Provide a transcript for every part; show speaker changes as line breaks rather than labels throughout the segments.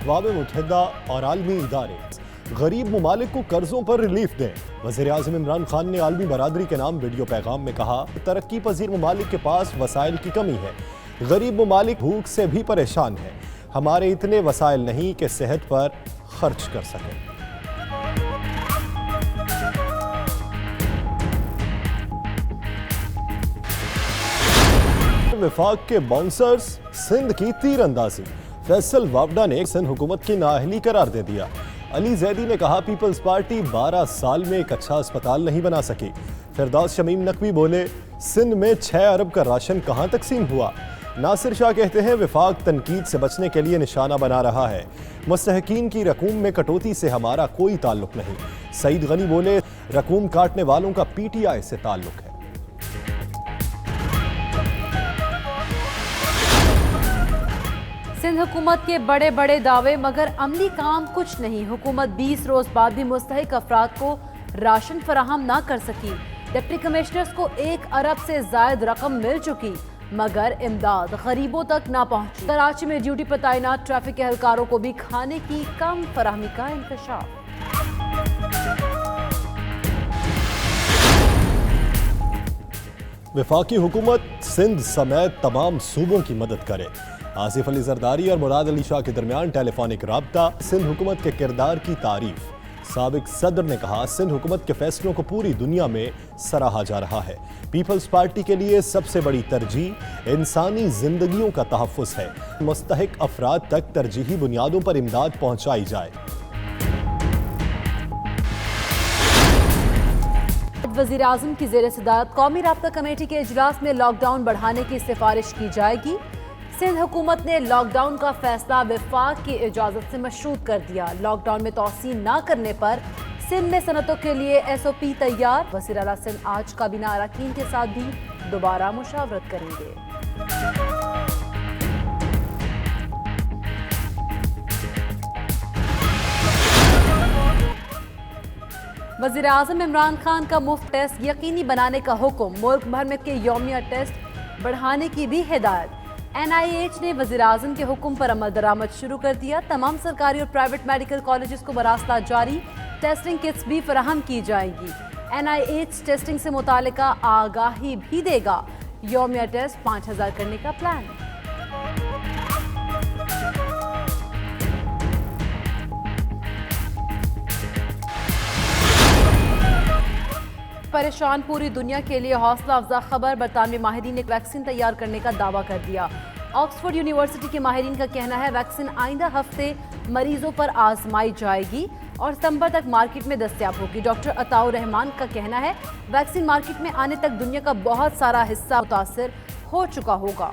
اقوام متحدہ اور عالمی ادارے غریب ممالک کو قرضوں پر ریلیف دیں۔ وزیر اعظم عمران خان نے عالمی برادری کے نام ویڈیو پیغام میں کہا، ترقی پذیر ممالک کے پاس وسائل کی کمی ہے، غریب ممالک بھوک سے بھی پریشان ہیں، ہمارے اتنے وسائل نہیں کہ صحت پر خرچ کر سکیں۔ وفاق کے باؤنسرز سندھ کی تیر اندازی، فیصل وابڈا نے سندھ حکومت کی نااہلی قرار دے دیا۔ علی زیدی نے کہا، پیپلز پارٹی 12 سال میں ایک اچھا اسپتال نہیں بنا سکی۔ فردوس شمیم نقوی بولے، سندھ میں 6 ارب کا راشن کہاں تقسیم ہوا؟ ناصر شاہ کہتے ہیں، وفاق تنقید سے بچنے کے لیے نشانہ بنا رہا ہے، مستحقین کی رقوم میں کٹوتی سے ہمارا کوئی تعلق نہیں۔ سعید غنی بولے، رقوم کاٹنے والوں کا پی ٹی آئی سے تعلق ہے۔
سندھ حکومت کے بڑے بڑے دعوے مگر عملی کام کچھ نہیں۔ حکومت 20 روز بعد بھی مستحق افراد کو راشن فراہم نہ کر سکی۔ ڈپٹی کمشنرز کو 1 ارب سے زائد رقم مل چکی مگر امداد غریبوں تک نہ پہنچی۔ کراچی میں ڈیوٹی پر تعینات ٹریفک کے اہلکاروں کو بھی کھانے کی کم فراہمی کا انکشاف۔
وفاقی حکومت سندھ سمیت تمام صوبوں کی مدد کرے۔ آصف علی زرداری اور مراد علی شاہ کے درمیان ٹیلی فونک رابطہ، سندھ حکومت کے کردار کی تعریف۔ سابق صدر نے کہا، سندھ حکومت کے فیصلوں کو پوری دنیا میں سراہا جا رہا ہے۔ پیپلز پارٹی کے لیے سب سے بڑی ترجیح انسانی زندگیوں کا تحفظ ہے، مستحق افراد تک ترجیحی بنیادوں پر امداد پہنچائی جائے۔
وزیر اعظم کی زیر صدارت قومی رابطہ کمیٹی کے اجلاس میں لاک ڈاؤن بڑھانے کی سفارش کی جائے گی۔ سندھ حکومت نے لاک ڈاؤن کا فیصلہ وفاق کی اجازت سے مشروط کر دیا۔ لاک ڈاؤن میں توسیع نہ کرنے پر سندھ میں صنعتوں کے لیے ایس او پی تیار۔ وزیر اعلیٰ سندھ آج کابینہ اراکین کے ساتھ بھی دوبارہ مشاورت کریں گے۔ وزیر اعظم عمران خان کا مفت ٹیسٹ یقینی بنانے کا حکم، ملک بھر میں کے یومیہ ٹیسٹ بڑھانے کی بھی ہدایت۔ این آئی ایچ نے وزیر اعظم کے حکم پر عمل درآمد شروع کر دیا۔ تمام سرکاری اور پرائیویٹ میڈیکل کالجز کو براستہ جاری، ٹیسٹنگ کٹس بھی فراہم کی جائیں گی۔ این آئی ایچ ٹیسٹنگ سے متعلقہ آگاہی بھی دے گا۔ یومیہ ٹیسٹ 5000 کرنے کا پلان۔ پریشان پوری دنیا کے لیے حوصلہ افزا خبر، برطانوی ماہرین نے ویکسین تیار کرنے کا دعویٰ کر دیا۔ آکسفورڈ یونیورسٹی کے ماہرین کا کہنا ہے ویکسین آئندہ ہفتے مریضوں پر آزمائی جائے گی اور ستمبر تک مارکیٹ میں دستیاب ہوگی۔ ڈاکٹر عطاء الرحمان کا کہنا ہے ویکسین مارکیٹ میں آنے تک دنیا کا بہت سارا حصہ متاثر ہو چکا ہوگا۔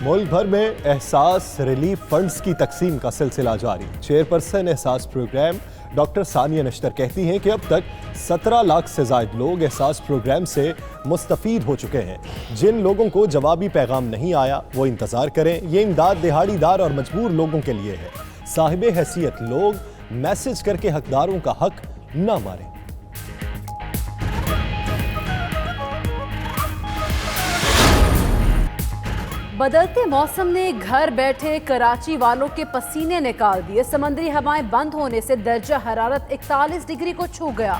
ملک بھر میں احساس ریلیف فنڈز کی تقسیم کا سلسلہ جاری۔ چیئرپرسن احساس پروگرام ڈاکٹر ثانیہ نشتر کہتی ہیں کہ اب تک 17 لاکھ سے زائد لوگ احساس پروگرام سے مستفید ہو چکے ہیں۔ جن لوگوں کو جوابی پیغام نہیں آیا وہ انتظار کریں، یہ امداد دہاڑی دار اور مجبور لوگوں کے لیے ہے۔ صاحب حیثیت لوگ میسج کر کے حقداروں کا حق نہ ماریں۔
بدلتے موسم نے گھر بیٹھے کراچی والوں کے پسینے نکال دیے۔ سمندری ہوائیں بند ہونے سے درجہ حرارت 41 ڈگری کو چھو گیا۔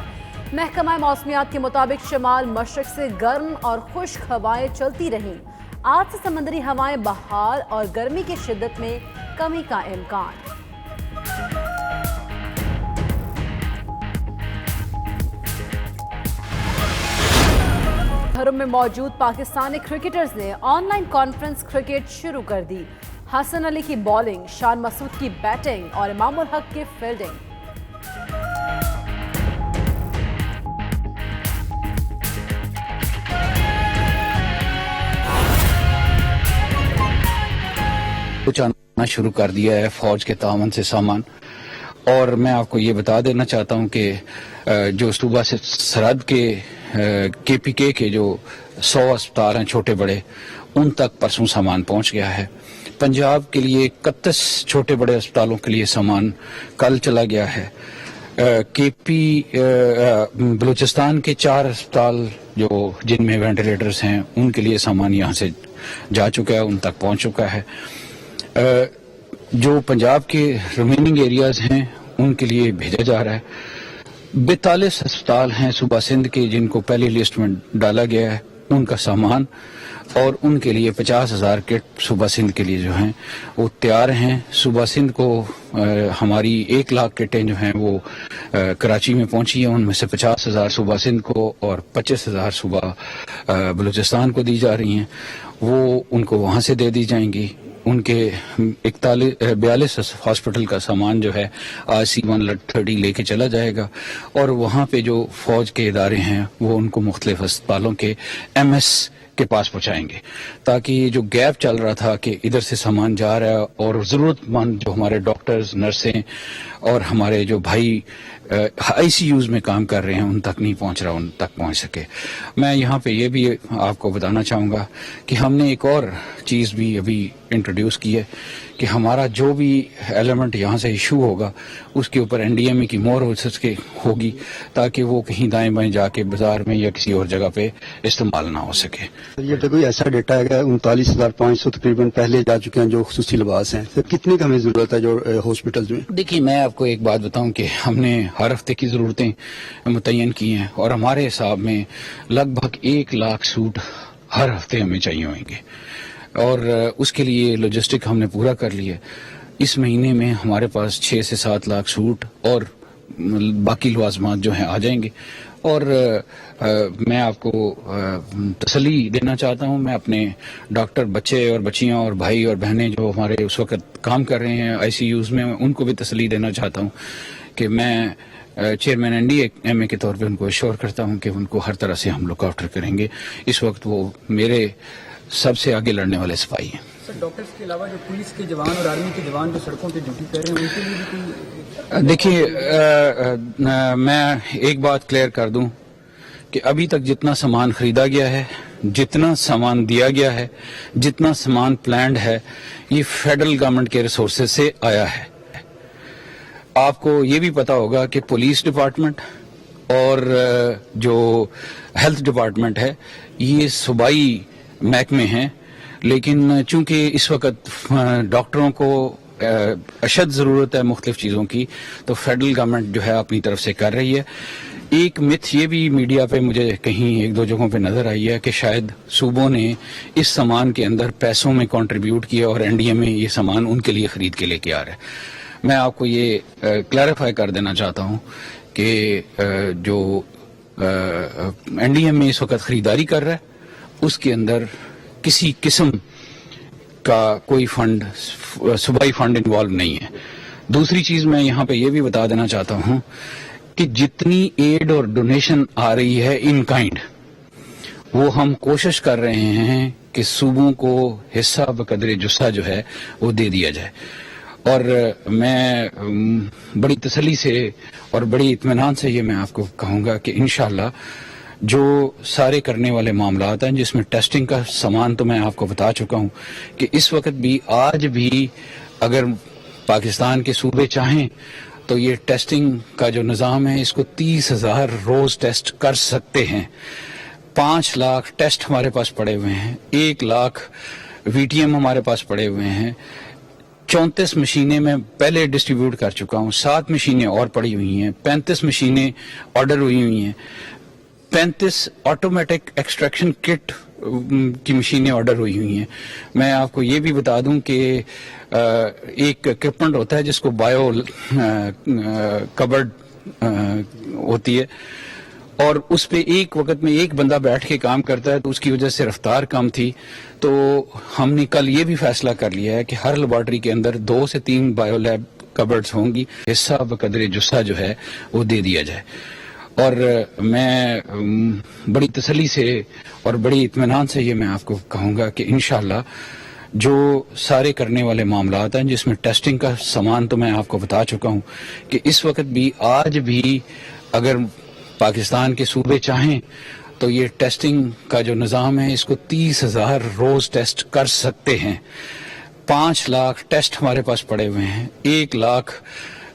محکمہ موسمیات کے مطابق شمال مشرق سے گرم اور خشک ہوائیں چلتی رہیں۔ آج سے سمندری ہوائیں بحال اور گرمی کی شدت میں کمی کا امکان۔ گھروں میں موجود پاکستانی کرکٹرز نے آن لائن کانفرنس کرکٹ شروع کر دی۔ حسن علی کی بالنگ، شان مسعود کی بیٹنگ اور امام الحق کی فیلڈنگ۔
کچھ آنا شروع کر دیا ہے فوج کے تعاون سے سامان، اور میں آپ کو یہ بتا دینا چاہتا ہوں کہ جو صوبہ سے سرحد کے پی کے جو 100 اسپتال ہیں چھوٹے بڑے، ان تک پرسوں سامان پہنچ گیا ہے۔ پنجاب کے لیے 31 چھوٹے بڑے اسپتالوں کے لیے سامان کل چلا گیا ہے۔ کے پی بلوچستان کے 4 اسپتال جو جن میں وینٹیلیٹرز ہیں ان کے لیے سامان یہاں سے جا چکا ہے، ان تک پہنچ چکا ہے. جو پنجاب کے ریمیننگ ایریاز ہیں ان کے لیے بھیجا جا رہا ہے. 42 اسپتال ہیں صوبہ سندھ کے جن کو پہلی لسٹ میں ڈالا گیا ہے، ان کا سامان اور ان کے لیے 50,000 کٹ صوبہ سندھ کے لیے جو ہیں وہ تیار ہیں. صوبہ سندھ کو ہماری 1 لاکھ کٹیں جو ہیں وہ کراچی میں پہنچی ہیں، ان میں سے 50,000 صوبہ سندھ کو اور 25,000 صوبہ بلوچستان کو دی جا رہی ہیں. وہ ان کو وہاں سے دے دی جائیں گی. ان کے 42 ہاسپٹل کا سامان جو ہے آج C-130 لے کے چلا جائے گا اور وہاں پہ جو فوج کے ادارے ہیں وہ ان کو مختلف اسپتالوں کے MS کے پاس پہنچائیں گے، تاکہ یہ جو گیپ چل رہا تھا کہ ادھر سے سامان جا رہا ہے اور ضرورت مند جو ہمارے ڈاکٹرز، نرسیں اور ہمارے جو بھائی ICUs میں کام کر رہے ہیں ان تک نہیں پہنچ رہا، ان تک پہنچ سکے. میں یہاں پہ یہ بھی آپ کو بتانا چاہوں گا کہ ہم نے ایک اور چیز بھی ابھی انٹروڈیوس کی ہے کہ ہمارا جو بھی ایلیمنٹ یہاں سے ایشو ہوگا اس کے اوپر NDMA کی مور ہوگی تاکہ وہ کہیں دائیں بائیں جا کے بازار میں یا کسی اور جگہ پہ استعمال نہ ہو سکے.
یہ تو کوئی ایسا ڈیٹا ہے کہ 39,500 تقریباً پہلے جا چکے ہیں جو خصوصی لباس ہیں، تو کتنے کا ہمیں ضرورت ہے جو ہاسپٹلز میں؟
دیکھیے میں آپ کو ایک بات بتاؤں کہ ہم نے ہر ہفتے کی ضرورتیں متعین کی ہیں اور ہمارے حساب میں لگ بھگ 1 لاکھ سوٹ ہر ہفتے ہمیں چاہیے ہوئیں گے اور اس کے لیے لاجسٹک ہم نے پورا کر لیا. اس مہینے میں ہمارے پاس 6 سے 7 لاکھ سوٹ اور باقی لوازمات جو ہیں آ جائیں گے. اور میں آپ کو تسلی دینا چاہتا ہوں، میں اپنے ڈاکٹر بچے اور بچیاں اور بھائی اور بہنیں جو ہمارے اس وقت کام کر رہے ہیں ICUs میں ان کو بھی تسلی دینا چاہتا ہوں کہ میں چیئرمین NDMA کے طور پہ ان کو ایشور کرتا ہوں کہ ان کو ہر طرح سے ہم لک آفٹر کریں گے. اس وقت وہ میرے سب سے آگے لڑنے والے سپاہی ہیں.
سر ڈاکٹرز کے علاوہ جو پولیس کے جوان اور آرمی کے جوان جو سڑکوں پہ ڈیوٹی کر رہے ہیں ان کے لیے بھی کوئی؟
دیکھیے میں ایک بات کلیئر کر دوں کہ ابھی تک جتنا سامان خریدا گیا ہے، جتنا سامان دیا گیا ہے، جتنا سامان پلانڈ ہے، یہ فیڈرل گورنمنٹ کے ریسورسز سے آیا ہے. آپ کو یہ بھی پتا ہوگا کہ پولیس ڈپارٹمنٹ اور جو ہیلتھ ڈپارٹمنٹ ہے یہ صوبائی محکمے ہیں، لیکن چونکہ اس وقت ڈاکٹروں کو اشد ضرورت ہے مختلف چیزوں کی تو فیڈرل گورنمنٹ جو ہے اپنی طرف سے کر رہی ہے. ایک متھ یہ بھی میڈیا پہ مجھے کہیں 1-2 جگہوں پہ نظر آئی ہے کہ شاید صوبوں نے اس سامان کے اندر پیسوں میں کنٹریبیوٹ کیا اور NDMA یہ سامان ان کے لیے خرید کے لے کے آ رہا ہے. میں آپ کو یہ کلیریفائی کر دینا چاہتا ہوں کہ جو NDMA اس وقت خریداری کر رہا ہے اس کے اندر کسی قسم کا کوئی فنڈ، صوبائی فنڈ انوالو نہیں ہے. دوسری چیز میں یہاں پہ یہ بھی بتا دینا چاہتا ہوں کہ جتنی ایڈ اور ڈونیشن آ رہی ہے ان کائنڈ وہ ہم کوشش کر رہے ہیں کہ صوبوں کو حصہ بقدر جسہ جو ہے وہ دے دیا جائے. اور میں بڑی تسلی سے اور بڑی اطمینان سے یہ میں آپ کو کہوں گا کہ انشاءاللہ جو سارے کرنے والے معاملات ہیں جس میں ٹیسٹنگ کا سامان تو میں آپ کو بتا چکا ہوں کہ اس وقت بھی آج بھی اگر پاکستان کے صوبے چاہیں تو یہ ٹیسٹنگ کا جو نظام ہے اس کو 30,000 روز ٹیسٹ کر سکتے ہیں. 5 لاکھ ٹیسٹ ہمارے پاس پڑے ہوئے ہیں، 1 لاکھ VTM ہمارے پاس پڑے ہوئے ہیں. 34 مشینیں میں پہلے ڈسٹریبیوٹ کر چکا ہوں، 7 مشینیں اور پڑی ہوئی ہیں، 35 مشینیں آرڈر ہوئی ہوئی ہیں، 35 آٹومیٹک ایکسٹریکشن کٹ کی مشینیں آرڈر ہوئی ہوئی ہیں. میں آپ کو یہ بھی بتا دوں کہ ایک اکوپمنٹ ہوتا ہے جس کو بایو کبرڈ ہوتی ہے اور اس پہ ایک وقت میں ایک بندہ بیٹھ کے کام کرتا ہے تو اس کی وجہ سے رفتار کم تھی. تو ہم نے کل یہ بھی فیصلہ کر لیا ہے کہ ہر لیبارٹری کے اندر 2 سے 3 بایو لیب کبرڈز ہوں گی، حصہ بقدر جسہ جو ہے وہ دے دیا جائے. اور میں بڑی تسلی سے اور بڑی اطمینان سے یہ میں آپ کو کہوں گا کہ انشاءاللہ جو سارے کرنے والے معاملات ہیں جس میں ٹیسٹنگ کا سامان تو میں آپ کو بتا چکا ہوں کہ اس وقت بھی آج بھی اگر پاکستان کے صوبے چاہیں تو یہ ٹیسٹنگ کا جو نظام ہے اس کو 30,000 روز ٹیسٹ کر سکتے ہیں. 5 لاکھ ٹیسٹ ہمارے پاس پڑے ہوئے ہیں، 1 لاکھ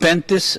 35